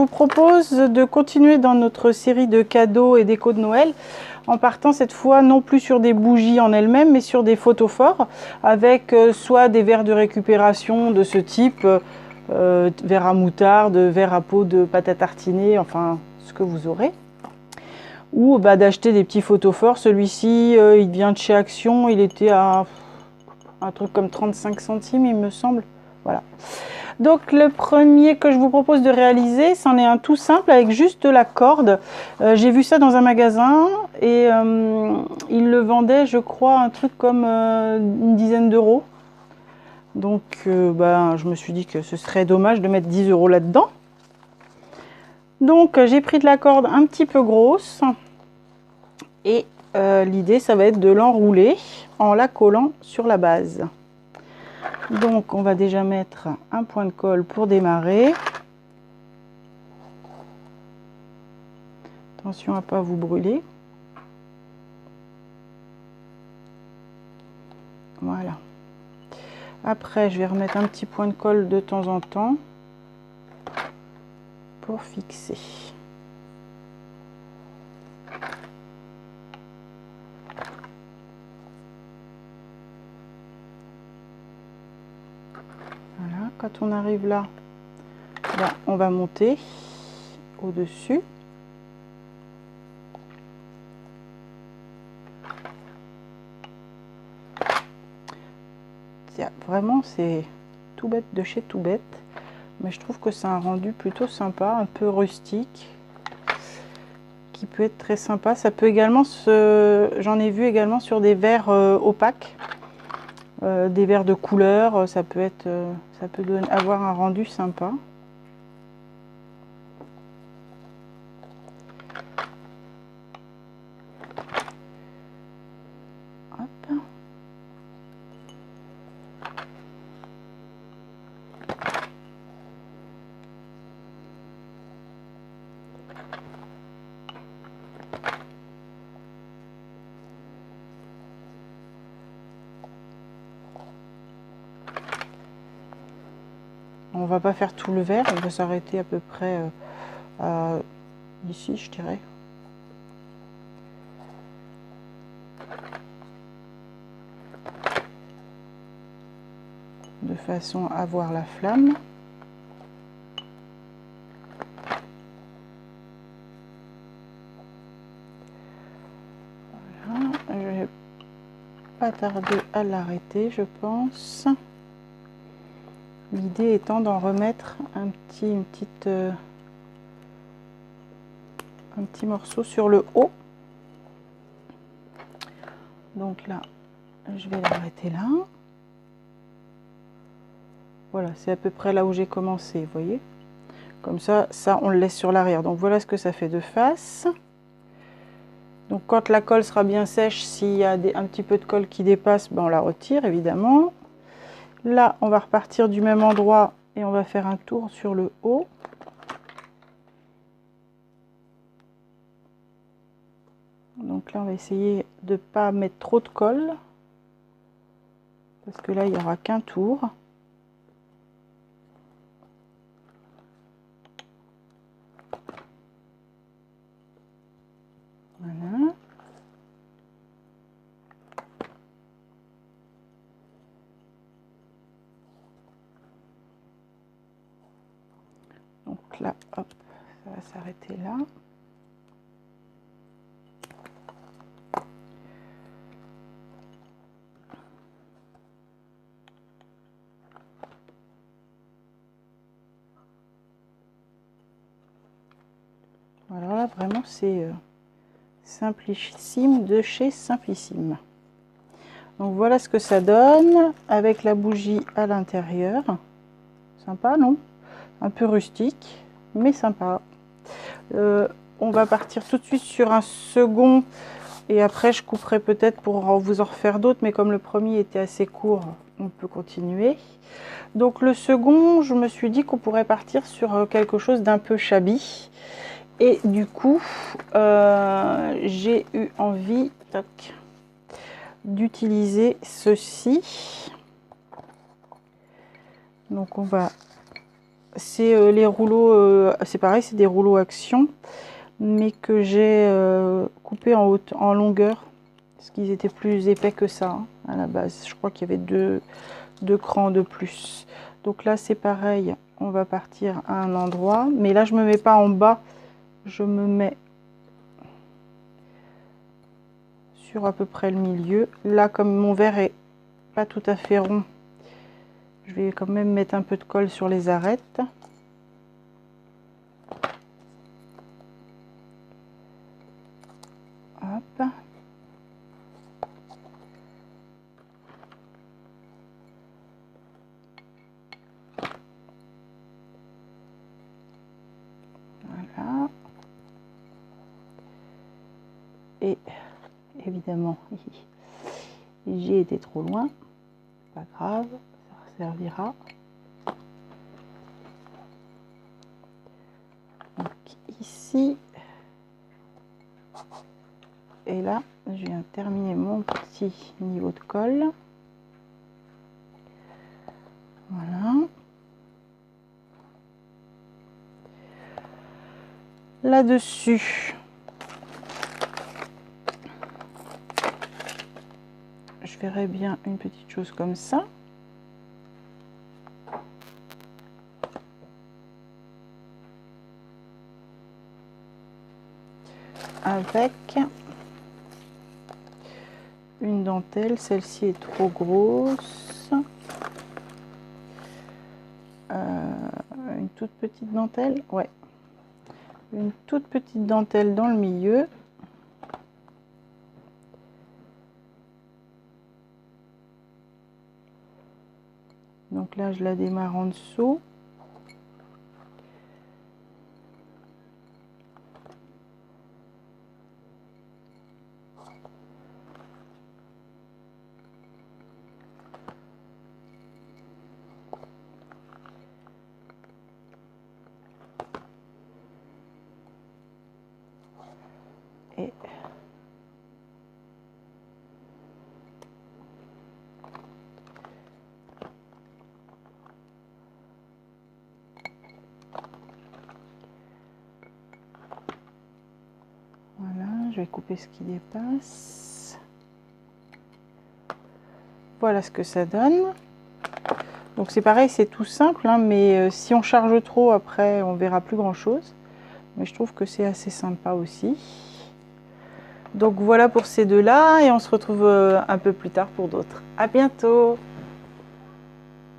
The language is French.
vous propose de continuer dans notre série de cadeaux et déco de Noël, en partant cette fois non plus sur des bougies en elles-mêmes, mais sur des photophores, avec soit des verres de récupération de ce type, verre à moutarde, verre à peau de pâte à tartiner, enfin ce que vous aurez. Ou d'acheter des petits photophores. Celui-ci, il vient de chez Action, il était à un truc comme 35 centimes, il me semble. Voilà. Donc le premier que je vous propose de réaliser, c'en est un tout simple avec juste de la corde. J'ai vu ça dans un magasin et il le vendait, je crois, un truc comme une dizaine d'euros. Donc je me suis dit que ce serait dommage de mettre 10 euros là-dedans. Donc j'ai pris de la corde un petit peu grosse et l'idée ça va être de l'enrouler en la collant sur la base. Donc on va déjà mettre un point de colle pour démarrer. Attention à ne pas vous brûler. Voilà. Après je vais remettre un petit point de colle de temps en temps pour fixer. Voilà, quand on arrive là, on va monter au-dessus. Vraiment, c'est tout bête de chez tout bête, mais je trouve que c'est un rendu plutôt sympa, un peu rustique, qui peut être très sympa. Ça peut également j'en ai vu également sur des verres opaques, des verres de couleur, ça peut avoir un rendu sympa. Hop. On va pas faire tout le verre, on va s'arrêter à peu près ici, je dirais. De façon à voir la flamme. Voilà, je vais pas tarder à l'arrêter, je pense. L'idée étant d'en remettre un petit morceau sur le haut. Donc là, je vais l'arrêter là. Voilà, c'est à peu près là où j'ai commencé, vous voyez. Comme ça, on le laisse sur l'arrière. Donc voilà ce que ça fait de face. Donc quand la colle sera bien sèche, s'il y a un petit peu de colle qui dépasse, on la retire évidemment. Là, on va repartir du même endroit et on va faire un tour sur le haut. Donc là, on va essayer de ne pas mettre trop de colle, parce que là, il n'y aura qu'un tour. Voilà. Donc là, hop, ça va s'arrêter là. Alors là, vraiment, c'est Simplissime de chez Simplissime. Donc voilà ce que ça donne avec la bougie à l'intérieur. Sympa, non? Un peu rustique, mais sympa. On va partir tout de suite sur un second et après je couperai peut-être pour vous en refaire d'autres, mais comme le premier était assez court, on peut continuer. Donc le second, je me suis dit qu'on pourrait partir sur quelque chose d'un peu shabby. Et du coup, j'ai eu envie d'utiliser ceci. Donc on va c'est les rouleaux, c'est pareil, c'est des rouleaux Action, mais que j'ai coupé en longueur, parce qu'ils étaient plus épais que ça hein, à la base. Je crois qu'il y avait deux crans de plus. Donc là c'est pareil, on va partir à un endroit, mais là je me mets pas en bas, je me mets sur à peu près le milieu. Là comme mon verre est pas tout à fait rond, je vais quand même mettre un peu de colle sur les arêtes. Hop. Voilà. Et évidemment, j'ai été trop loin. Pas grave, ça servira. Donc ici. Et là, je viens terminer mon petit niveau de colle. Voilà. Là-dessus, je verrai bien une petite chose comme ça. Avec une dentelle, celle-ci est trop grosse. Une toute petite dentelle, ouais. Une toute petite dentelle dans le milieu. Donc là, je la démarre en dessous. Et voilà, je vais couper ce qui dépasse. Voilà ce que ça donne. Donc c'est pareil, c'est tout simple, hein, mais si on charge trop, après, on verra plus grand chose. Mais je trouve que c'est assez sympa aussi. Donc voilà pour ces deux-là, et on se retrouve un peu plus tard pour d'autres. À bientôt!